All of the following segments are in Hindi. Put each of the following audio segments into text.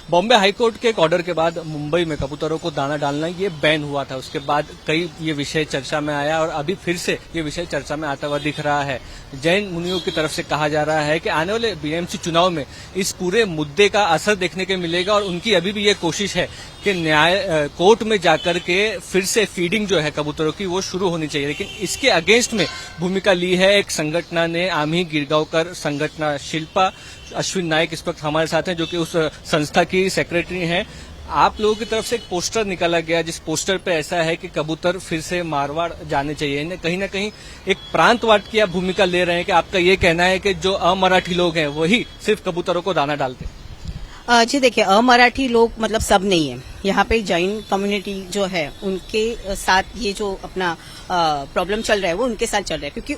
बॉम्बे हाईकोर्ट के एक ऑर्डर के बाद मुंबई में कबूतरों को दाना डालना ये बैन हुआ था। उसके बाद कई ये विषय चर्चा में आया और अभी फिर से ये विषय चर्चा में आता हुआ दिख रहा है। जैन मुनियों की तरफ से कहा जा रहा है कि आने वाले बीएमसी चुनाव में इस पूरे मुद्दे का असर देखने को मिलेगा और उनकी अभी भी ये कोशिश है कि कोर्ट में जाकर के फिर से फीडिंग जो है कबूतरों की वो शुरू होनी चाहिए। लेकिन इसके अगेंस्ट में भूमिका ली है एक संगठना ने, आम्ही गिरगांवकर संगठना। शिल्पा अश्विन नायक इस वक्त हमारे साथ हैं, जो कि उस संस्था की सेक्रेटरी हैं। आप लोगों की तरफ से एक पोस्टर निकाला गया जिस पोस्टर पे ऐसा है कि कबूतर फिर से मारवाड़ जाने चाहिए। इन्हें कहीं ना कहीं एक प्रांतवाद की आप भूमिका ले रहे हैं कि आपका ये कहना है कि जो अमराठी लोग हैं वही सिर्फ कबूतरों को दाना डालते हैं। जी देखिए, अमराठी लोग मतलब सब नहीं है। यहाँ पे जैन कम्युनिटी जो है उनके साथ ये जो अपना प्रॉब्लम चल रहा है वो उनके साथ चल रहा है, क्योंकि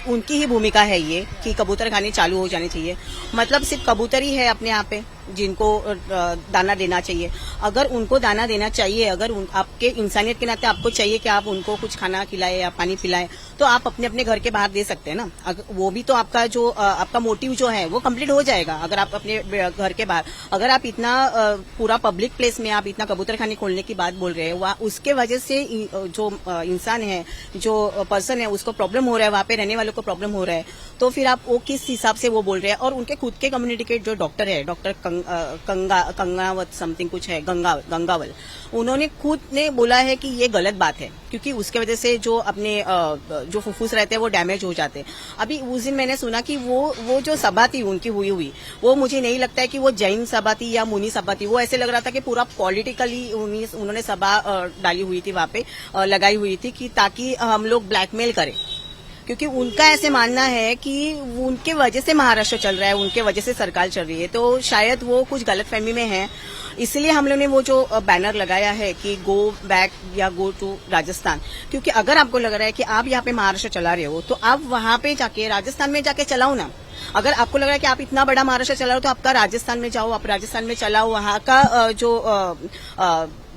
उनकी ही भूमिका है ये कि कबूतर खाने चालू हो जाने चाहिए। मतलब सिर्फ कबूतर ही है अपने यहाँ पे जिनको दाना देना चाहिए। अगर उनको दाना देना चाहिए, अगर आपके इंसानियत के नाते आपको चाहिए कि आप उनको कुछ खाना खिलाए या पानी पिलाएं, तो आप अपने अपने घर के बाहर दे सकते हैं ना। वो भी तो आपका जो आपका मोटिव जो है वो कंप्लीट हो जाएगा अगर आप अपने घर के बाहर। अगर आप इतना पूरा पब्लिक प्लेस में आप इतना कबूतर खाने खोलने की बात बोल रहे हैं, उसके वजह से जो इंसान है, जो पर्सन है, उसको प्रॉब्लम हो रहा है, वहां पे रहने वालों को प्रॉब्लम हो रहा है, तो फिर आप वो किस हिसाब से वो बोल रहे हैं। और उनके खुद के कम्युनिटी के जो डॉक्टर है, डॉक्टर कंगावत समथिंग कुछ है, गंगावल, उन्होंने खुद ने बोला है कि ये गलत बात है, क्योंकि उसके वजह से जो अपने जो फुफ्फुस रहते हैं वो डैमेज हो जाते हैं। अभी उस दिन मैंने सुना कि वो जो सभा थी उनकी हुई वो मुझे नहीं लगता है कि वो जैन सभा थी या मुनि सभा थी। वो ऐसे लग रहा था कि पूरा पॉलिटिकली उन्होंने सभा डाली हुई थी, वहां पे लगाई हुई थी कि ताकि हम लोग ब्लैकमेल करें, क्योंकि उनका ऐसे मानना है कि उनके वजह से महाराष्ट्र चल रहा है, उनके वजह से सरकार चल रही है। तो शायद वो कुछ गलतफहमी में है, इसलिए हम लोग ने वो जो बैनर लगाया है कि गो बैक या गो टू राजस्थान। क्योंकि अगर आपको लग रहा है कि आप यहाँ पे महाराष्ट्र चला रहे हो, तो आप वहां पे जाके राजस्थान में जाके चलाओ ना। अगर आपको लग रहा है कि आप इतना बड़ा महाराष्ट्र चला रहे हो, तो आपका राजस्थान में जाओ, आप राजस्थान में चलाओ। वहां का जो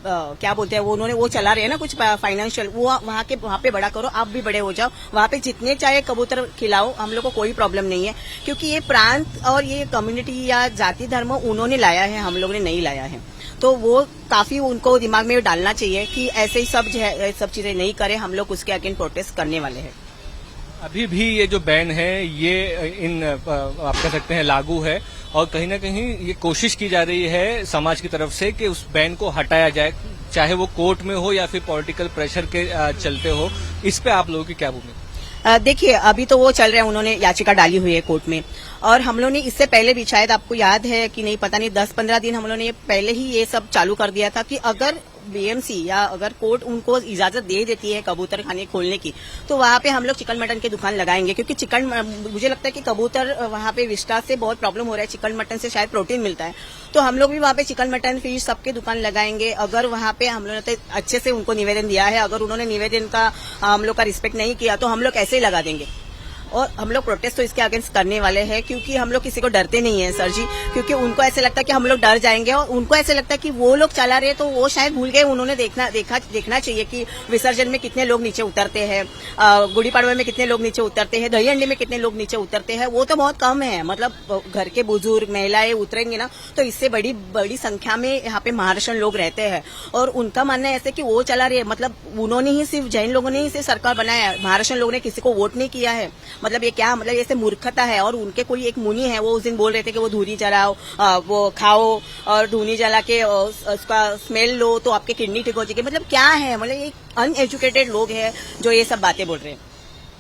क्या बोलते हैं उन्होंने वो चला रहे हैं ना कुछ फाइनेंशियल, वो वहां पे बड़ा करो, आप भी बड़े हो जाओ, वहां पे जितने चाहे कबूतर खिलाओ, हम लोग को कोई प्रॉब्लम नहीं है। क्योंकि ये प्रांत और ये कम्युनिटी या जाति धर्म उन्होंने लाया है, हम लोग ने नहीं लाया है। तो वो काफी उनको दिमाग में डालना चाहिए कि ऐसे ही सब चीजें नहीं करें। हम लोग उसके अगेंस्ट प्रोटेस्ट करने वाले हैं। अभी भी ये जो बैन है ये आप कह सकते हैं लागू है और कहीं ना कहीं ये कोशिश की जा रही है समाज की तरफ से कि उस बैन को हटाया जाए, चाहे वो कोर्ट में हो या फिर पॉलिटिकल प्रेशर के चलते हो। इस पे आप लोगों की क्या भूमिका? देखिए, अभी तो वो चल रहे हैं, उन्होंने याचिका डाली हुई है कोर्ट में, और हम लोगों ने इससे पहले भी, शायद आपको याद है कि नहीं पता नहीं, 10-15 दिन हम लोगों ने पहले ही ये सब चालू कर दिया था कि अगर बीएमसी या अगर कोर्ट उनको इजाजत दे देती है कबूतर खाने खोलने की, तो वहां पे हम लोग चिकन मटन की दुकान लगाएंगे। क्योंकि मुझे लगता है कि कबूतर वहां पे विस्टा से बहुत प्रॉब्लम हो रहा है, चिकन मटन से शायद प्रोटीन मिलता है, तो हम लोग भी वहां पे चिकन मटन फिश सबके दुकान लगाएंगे। अगर वहां पे हम लोगों ने अच्छे से उनको निवेदन दिया है, अगर उन्होंने निवेदन का हम लोग का रिस्पेक्ट नहीं किया, तो हम लोग ऐसे ही लगा देंगे। और हम लोग प्रोटेस्ट तो इसके अगेंस्ट करने वाले हैं, क्योंकि हम लोग किसी को डरते नहीं है सर जी। क्योंकि उनको ऐसे लगता है कि हम लोग डर जाएंगे, और उनको ऐसे लगता है कि वो लोग चला रहे तो वो शायद भूल गए। उन्होंने देखना चाहिए कि विसर्जन में कितने लोग नीचे उतरते हैं, गुड़ी पाड़वा में कितने लोग नीचे उतरते हैं, दही अंडे में कितने लोग नीचे उतरते हैं। वो तो बहुत कम है, मतलब घर के बुजुर्ग महिलाएं उतरेंगे ना, तो इससे बड़ी संख्या में यहाँ पे महाराष्ट्र लोग रहते हैं। और उनका मानना है ऐसे कि वो चला रहे, मतलब उन्होंने ही सिर्फ जैन लोगों ने ही सिर्फ सरकार बनाया है, महाराष्ट्र लोगों ने किसी को वोट नहीं किया है। मतलब ये क्या, मतलब ऐसे मूर्खता है। और उनके कोई एक मुनि है, वो उस दिन बोल रहे थे कि वो धूनी जलाओ, वो खाओ और धूनी जला के उसका स्मेल लो तो आपके किडनी ठीक हो जाएगी। मतलब क्या है, मतलब ये अनएजुकेटेड लोग हैं जो ये सब बातें बोल रहे हैं।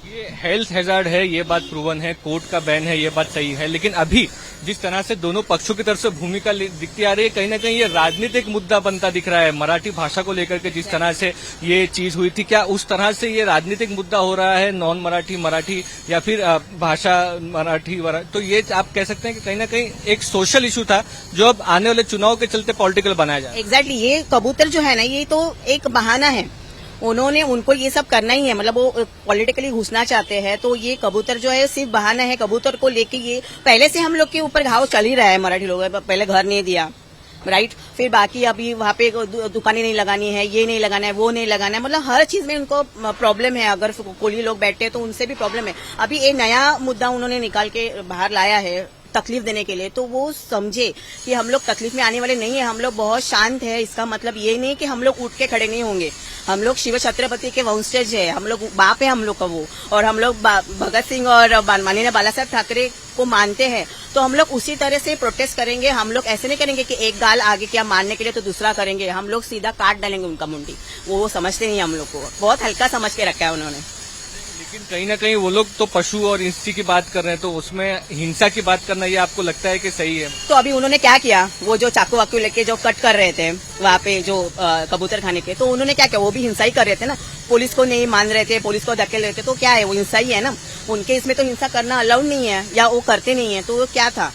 ये हेल्थ हैजार्ड है, ये बात प्रूवन है, कोर्ट का बैन है, ये बात सही है। लेकिन अभी जिस तरह से दोनों पक्षों की तरफ से भूमिका दिखती आ रही है, कहीं ना कहीं ये राजनीतिक मुद्दा बनता दिख रहा है। मराठी भाषा को लेकर के जिस तरह से ये चीज हुई थी, क्या उस तरह से ये राजनीतिक मुद्दा हो रहा है, नॉन मराठी या फिर भाषा मराठी, तो ये आप कह सकते हैं कि कहीं ना कहीं एक सोशल इशू था जो अब आने वाले चुनाव के चलते पॉलिटिकल बनाया जाए। एग्जैक्टली, ये कबूतर जो है ना, ये तो एक बहाना है। उनको ये सब करना ही है, मतलब वो पॉलिटिकली घुसना चाहते हैं। तो ये कबूतर जो है सिर्फ बहाना है। कबूतर को लेके ये पहले से हम लोग के ऊपर घाव चल ही रहा है। मराठी लोग पहले घर नहीं दिया, राइट, फिर बाकी अभी वहां पे दुकानें नहीं लगानी है, ये नहीं लगाना है, वो नहीं लगाना है, मतलब हर चीज में उनको प्रॉब्लम है। अगर कोली लोग बैठते हैं तो उनसे भी प्रॉब्लम है। अभी ये नया मुद्दा उन्होंने निकाल के बाहर लाया है तकलीफ देने के लिए, तो वो समझे कि हम लोग तकलीफ में आने वाले नहीं है, हम लोग बहुत शांत है। इसका मतलब ये नहीं कि हम लोग उठ के खड़े नहीं होंगे। हम लोग शिव छत्रपति के वंशज है, हम लोग बाप है हम लोग का वो, और हम लोग भगत सिंह और माननीय बाला साहब ठाकरे को मानते हैं, तो हम लोग उसी तरह से प्रोटेस्ट करेंगे। हम लोग ऐसे नहीं करेंगे कि एक गाल आगे किया मारने के लिए तो दूसरा करेंगे, हम लोग सीधा काट डालेंगे उनका मुंडी। वो समझते नहीं, हम लोग को बहुत हल्का समझ के रखा है उन्होंने। लेकिन कहीं ना कहीं वो लोग तो पशु और इंसी की बात कर रहे हैं, तो उसमें हिंसा की बात करना ये आपको लगता है कि सही है? तो अभी उन्होंने क्या किया, वो जो चाकू वाकू लेके जो कट कर रहे थे वहाँ पे जो कबूतर खाने के, तो उन्होंने क्या किया, वो भी हिंसा ही कर रहे थे ना। पुलिस को नहीं मान रहे थे, पुलिस को धकेल रहे थे, तो क्या है, वो हिंसा ही है ना। उनके इसमें तो हिंसा करना अलाउड नहीं है, या वो करते नहीं है, तो वो क्या था,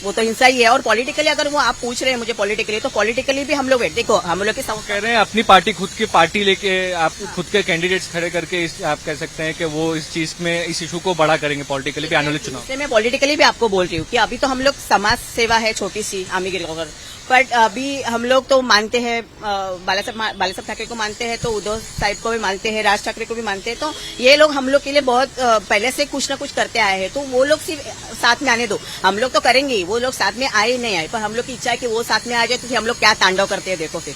वो तो हिंसा ही है। और पॉलिटिकली अगर वो आप पूछ रहे हैं मुझे पॉलिटिकली, तो पॉलिटिकली भी हम लोग देखो, हम लोग के कह रहे हैं अपनी पार्टी खुद की पार्टी लेके आप खुद के कैंडिडेट्स खड़े करके आप कह सकते हैं कि वो इस चीज में इस इशू को बड़ा करेंगे पॉलिटिकली भी आने वाले चुनाव। मैं पॉलिटिकली भी आपको बोल रही हूँ कि अभी तो हम लोग समाज सेवा है छोटी सी आमिर गिरगांवकर, बट अभी हम लोग तो मानते हैं बाला साहब ठाकरे को मानते हैं, तो उद्धव साहब को भी मानते हैं, राज ठाकरे को भी मानते हैं। तो ये लोग हम लोग के लिए बहुत पहले से कुछ ना कुछ करते आए हैं, तो वो लोग सिर्फ साथ में आने दो। हम लोग तो करेंगे ही, वो लोग साथ में आए नहीं आए, पर हम लोग की इच्छा है कि वो साथ में आ जाए, तो हम लोग क्या तांडव करते हैं देखो। फिर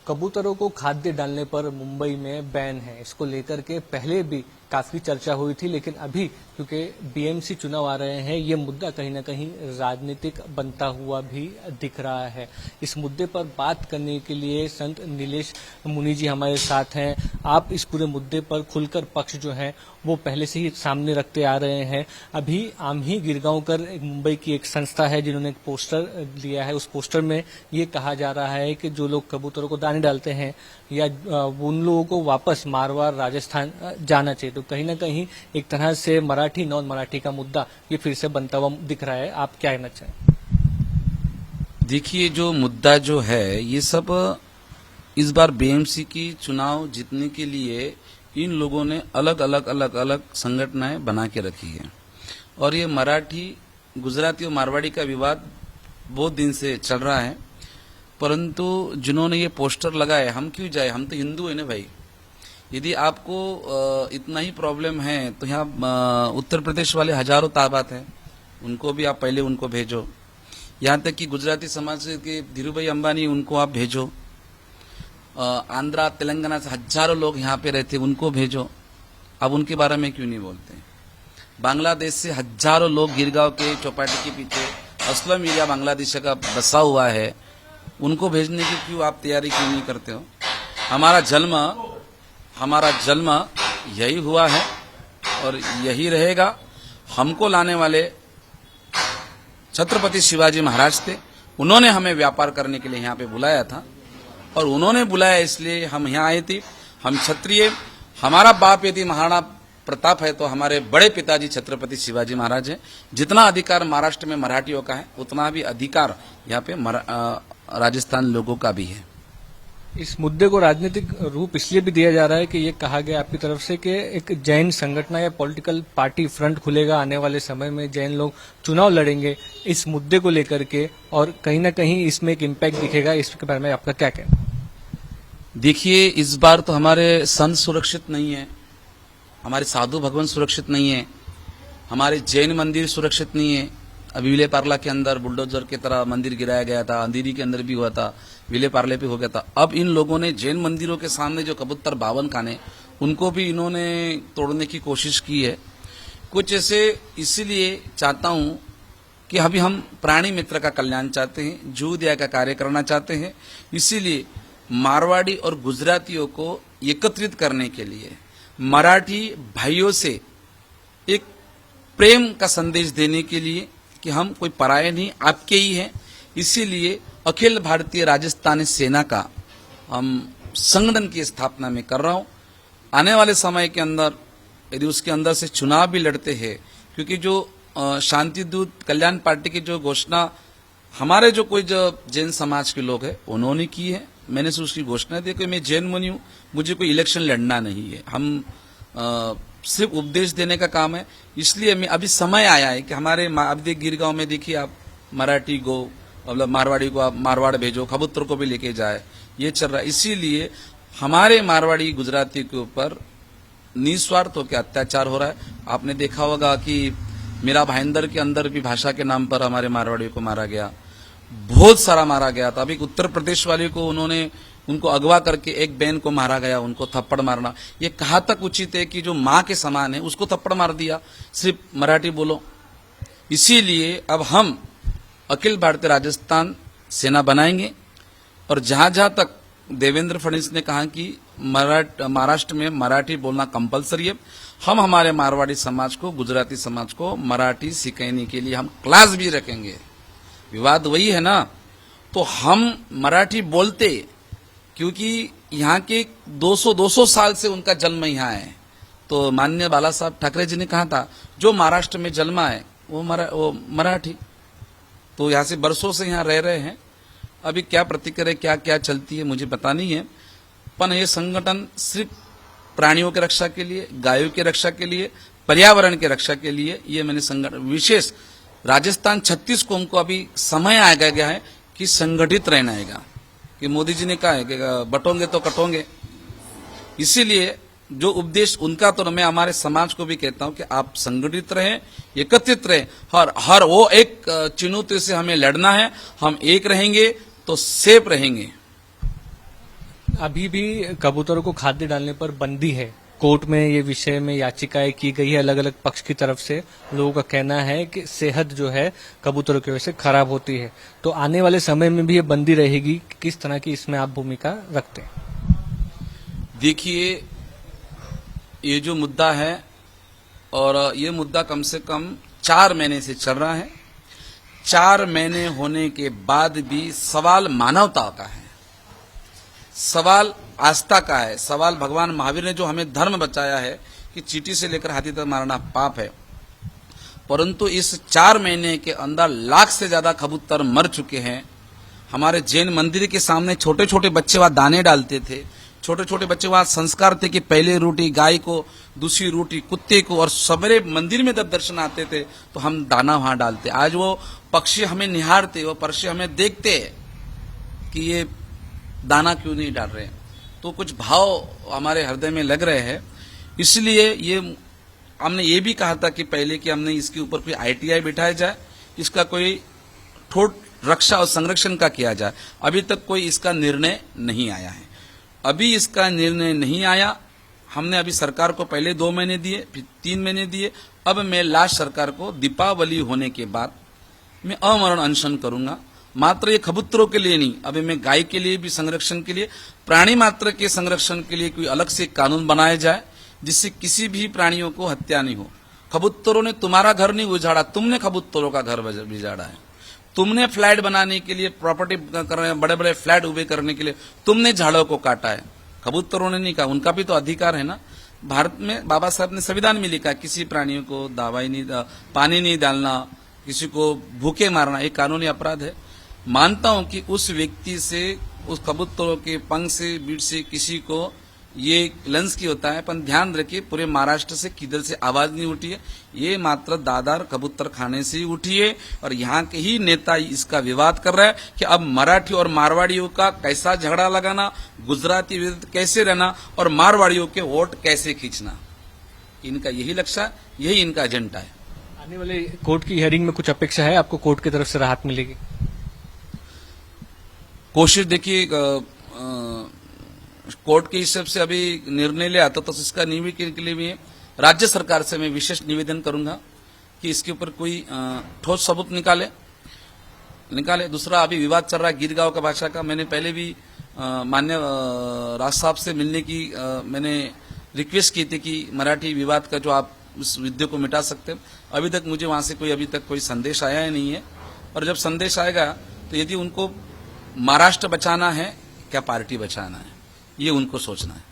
कबूतरों को खाद्य डालने पर मुंबई में बैन है, इसको लेकर के पहले भी काफी चर्चा हुई थी, लेकिन अभी क्योंकि बीएमसी चुनाव आ रहे हैं, ये मुद्दा कहीं ना कहीं राजनीतिक बनता हुआ भी दिख रहा है। इस मुद्दे पर बात करने के लिए संत नीलेश मुनि जी हमारे साथ हैं। आप इस पूरे मुद्दे पर खुलकर पक्ष जो है वो पहले से ही सामने रखते आ रहे हैं। अभी आम्ही गिरगांवकर एक मुंबई की एक संस्था है जिन्होंने एक पोस्टर लिया है, उस पोस्टर में ये कहा जा रहा है कि जो लोग कबूतरों को दाने डालते हैं या उन लोगों को वापस मारवाड़ राजस्थान जाना चाहिए। तो कहीं ना कहीं एक तरह से मराठी नॉन मराठी का मुद्दा ये फिर से बनता हुआ दिख रहा है। आप क्या कहना चाहें? देखिए, जो मुद्दा जो है ये सब इस बार बीएमसी की चुनाव जीतने के लिए इन लोगों ने अलग अलग संगठनाएं बना के रखी है, और ये मराठी गुजराती और मारवाड़ी का विवाद बहुत दिन से चल रहा है। परंतु जिन्होंने ये पोस्टर लगाए, हम क्यों जाए, हम तो हिंदू है ना भाई। यदि आपको इतना ही प्रॉब्लम है तो यहाँ उत्तर प्रदेश वाले हजारों ताबात हैं, उनको भी आप पहले उनको भेजो। यहाँ तक कि गुजराती समाज के धीरूभाई अंबानी, उनको आप भेजो। आंध्रा तेलंगाना से हजारों लोग यहाँ पे रहते, उनको भेजो। अब उनके बारे में क्यों नहीं बोलते? बांग्लादेश से हजारों लोग गिरगांव के चौपाटी के पीछे असलम एरिया बांग्लादेश का बसा हुआ है, उनको भेजने की क्यों आप तैयारी क्यों नहीं करते हो? हमारा जन्म यही हुआ है और यही रहेगा। हमको लाने वाले छत्रपति शिवाजी महाराज थे, उन्होंने हमें व्यापार करने के लिए यहाँ पे बुलाया था, और उन्होंने बुलाया इसलिए हम यहाँ आए थे। हम क्षत्रिय, हमारा बाप यदि महाराणा प्रताप है तो हमारे बड़े पिताजी छत्रपति शिवाजी महाराज हैं। जितना अधिकार महाराष्ट्र में मराठियों का है, उतना भी अधिकार यहाँ पे राजस्थान लोगों का भी है। इस मुद्दे को राजनीतिक रूप इसलिए भी दिया जा रहा है कि ये कहा गया आपकी तरफ से कि एक जैन संगठन या पॉलिटिकल पार्टी फ्रंट खुलेगा आने वाले समय में, जैन लोग चुनाव लड़ेंगे इस मुद्दे को लेकर के, और कहीं ना कहीं इसमें एक इम्पैक्ट दिखेगा। इसके बारे में आपका क्या कहना? देखिए, इस बार तो हमारे संत सुरक्षित नहीं है, हमारे साधु भगवान सुरक्षित नहीं है, हमारे जैन मंदिर सुरक्षित नहीं है। अभी विले पार्ला के अंदर बुलडोजर की तरह मंदिर गिराया गया था, अंधेरी के अंदर भी हुआ था, विले पार्ले पे हो गया था। अब इन लोगों ने जैन मंदिरों के सामने जो कबूतर बावन खाने, उनको भी इन्होंने तोड़ने की कोशिश की है। कुछ ऐसे इसलिए चाहता हूं कि अभी हम प्राणी मित्र का कल्याण चाहते हैं, जू दया का कार्य करना चाहते हैं। इसीलिए मारवाड़ी और गुजरातियों को एकत्रित करने के लिए मराठी भाइयों से एक प्रेम का संदेश देने के लिए कि हम कोई पराये नहीं, आपके ही हैं। इसीलिए अखिल भारतीय राजस्थानी सेना का हम संगठन की स्थापना में कर रहा हूं। आने वाले समय के अंदर यदि उसके अंदर से चुनाव भी लड़ते हैं, क्योंकि जो शांति दूत कल्याण पार्टी की जो घोषणा हमारे जो कोई जो जैन समाज के लोग हैं उन्होंने की है, मैंने से उसकी घोषणा दी कि मैं जैन मुनि हूं, मुझे कोई इलेक्शन लड़ना नहीं है, हम सिर्फ उपदेश देने का काम है। इसलिए मैं अभी समय आया है कि हमारे अब गिरगांव में देखिए आप मराठी गो मतलब मारवाड़ी को आप मारवाड़ भेजो, कबूतर को भी लेके जाए, ये चल रहा है। इसीलिए हमारे मारवाड़ी गुजराती के ऊपर निस्वार्थ होकर अत्याचार हो रहा है। आपने देखा होगा कि मेरा भाईंदर के अंदर भी भाषा के नाम पर हमारे मारवाड़ियों को मारा गया, बहुत सारा मारा गया था। अभी उत्तर प्रदेश वाले को उनको अगवा करके एक बहन को मारा गया, उनको थप्पड़ मारना ये कहाँ तक उचित है कि जो माँ के समान है उसको थप्पड़ मार दिया, सिर्फ मराठी बोलो। इसीलिए अब हम अखिल भारतीय राजस्थान सेना बनाएंगे और जहां जहां तक देवेंद्र फडणवीस ने कहा कि महाराष्ट्र में मराठी बोलना कंपलसरी है, हम हमारे मारवाड़ी समाज को, गुजराती समाज को मराठी सिखाने के लिए हम क्लास भी रखेंगे। विवाद वही है ना, तो हम मराठी बोलते क्योंकि यहाँ के 200 साल से उनका जन्म यहाँ है। तो माननीय बाला साहब ठाकरे जी ने कहा था जो महाराष्ट्र में जन्मा है वो मराठी, तो यहाँ से बरसों से यहाँ रह रहे हैं। अभी क्या प्रतिक्रिया क्या क्या चलती है मुझे पता नहीं है, पर ये संगठन सिर्फ प्राणियों की रक्षा के लिए, गायों की रक्षा के लिए, पर्यावरण की रक्षा के लिए ये मैंने संगठन विशेष राजस्थान 36 को हमको अभी समय आ गया है कि संगठित रहना है, कि मोदी जी ने कहा है कि बटोंगे तो कटोंगे। इसीलिए जो उपदेश उनका, तो मैं हमारे समाज को भी कहता हूं कि आप संगठित रहें, एकत्रित रहें, हर वो एक चुनौती से हमें लड़ना है। हम एक रहेंगे तो सेफ रहेंगे। अभी भी कबूतरों को खाद्य डालने पर बंदी है। कोर्ट में ये विषय में याचिकाएं की गई है अलग अलग पक्ष की तरफ से। लोगों का कहना है कि सेहत जो है कबूतरों की वजह से खराब होती है। तो आने वाले समय में भी ये बंदी रहेगी, किस तरह की इसमें आप भूमिका रखते हैं? देखिए, ये जो मुद्दा है और ये मुद्दा कम से कम 4 महीने से चल रहा है। 4 महीने होने के बाद भी सवाल मानवता का है, सवाल आस्था का है, सवाल भगवान महावीर ने जो हमें धर्म बचाया है कि चींटी से लेकर हाथी तक मारना पाप है। परंतु इस 4 महीने के अंदर लाख से ज्यादा कबूतर मर चुके हैं। हमारे जैन मंदिर के सामने छोटे छोटे बच्चे वहां दाने डालते थे, छोटे छोटे बच्चे वहां संस्कार थे कि पहले रोटी गाय को, दूसरी रोटी कुत्ते को, और सवेरे मंदिर में जब दर्शन आते थे तो हम दाना वहां डालते। आज वो पक्षी हमें निहारते, वो पक्षी हमें देखते कि ये दाना क्यों नहीं डाल रहे हैं। तो कुछ भाव हमारे हृदय में लग रहे हैं। इसलिए ये हमने ये भी कहा था कि पहले कि हमने इसके ऊपर कोई ITI बिठाया जाए, इसका कोई ठोस रक्षा और संरक्षण का किया जाए। अभी तक कोई इसका निर्णय नहीं आया है। अभी इसका निर्णय नहीं आया। हमने अभी सरकार को पहले 2 महीने दिए, फिर 3 महीने दिए। अब मैं लास्ट सरकार को दीपावली होने के बाद मैं अमरण अनशन करूंगा। मात्र ये कबूतरों के लिए नहीं, अभी मैं गाय के लिए भी संरक्षण के लिए, प्राणी मात्र के संरक्षण के लिए कोई अलग से कानून बनाया जाए जिससे किसी भी प्राणियों को हत्या नहीं हो। कबूतरों ने तुम्हारा घर नहीं उजाड़ा, तुमने कबूतरों का घर बिगाड़ा है। तुमने फ्लैट बनाने के लिए, प्रॉपर्टी करने, बड़े बड़े फ्लैट उभे करने के लिए तुमने झाड़ों को काटा है, कबूतरों ने नहीं कहा। उनका भी तो अधिकार है ना। भारत में बाबा साहब ने संविधान में लिखा किसी प्राणियों को दवाई नहीं, पानी नहीं डालना, किसी को भूखे मारना, एक कानूनी अपराध है। मानता हूं कि उस व्यक्ति से, उस कबूतरों के पंख से, बीट से किसी को ये लंच की होता है, पर ध्यान रखिए पूरे महाराष्ट्र से किधर से आवाज नहीं उठी है। ये मात्र दादर कबूतर खाने से ही उठी है और यहाँ के ही नेता इसका विवाद कर रहा है कि अब मराठी और मारवाड़ियों का कैसा झगड़ा लगाना, गुजराती विरुद्ध कैसे रहना और मारवाड़ियों के वोट कैसे खींचना, इनका यही लक्ष्य, यही इनका एजेंडा है। आने वाले कोर्ट की हियरिंग में कुछ अपेक्षा है आपको, कोर्ट की तरफ से राहत मिलेगी? कोशिश देखिए, कोर्ट के हिसाब से अभी निर्णय ले आता तो इसका निवेदन के लिए भी राज्य सरकार से मैं विशेष निवेदन करूंगा कि इसके ऊपर कोई ठोस सबूत निकाले। दूसरा, अभी विवाद चल रहा है गिरगांव का भाषा का। मैंने पहले भी माननीय राज साहब से मिलने की मैंने रिक्वेस्ट की थी कि मराठी विवाद का जो आप उस मुद्दे को मिटा सकते हैं। अभी तक मुझे वहां से अभी तक कोई संदेश आया ही नहीं है। और जब संदेश आएगा तो यदि उनको महाराष्ट्र बचाना है, क्या पार्टी बचाना है, ये उनको सोचना है।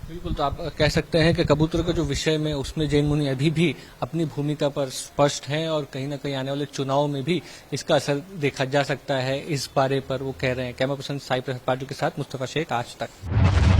बिल्कुल, तो आप कह सकते हैं कि कबूतर का जो विषय में उसमें जैन मुनि अभी भी अपनी भूमिका पर स्पष्ट हैं और कहीं ना कहीं आने वाले चुनाव में भी इसका असर देखा जा सकता है, इस बारे पर वो कह रहे हैं। कैमरा पर्सन साई प्रसाद पाटिल के साथ मुस्तफा शेख, आज तक।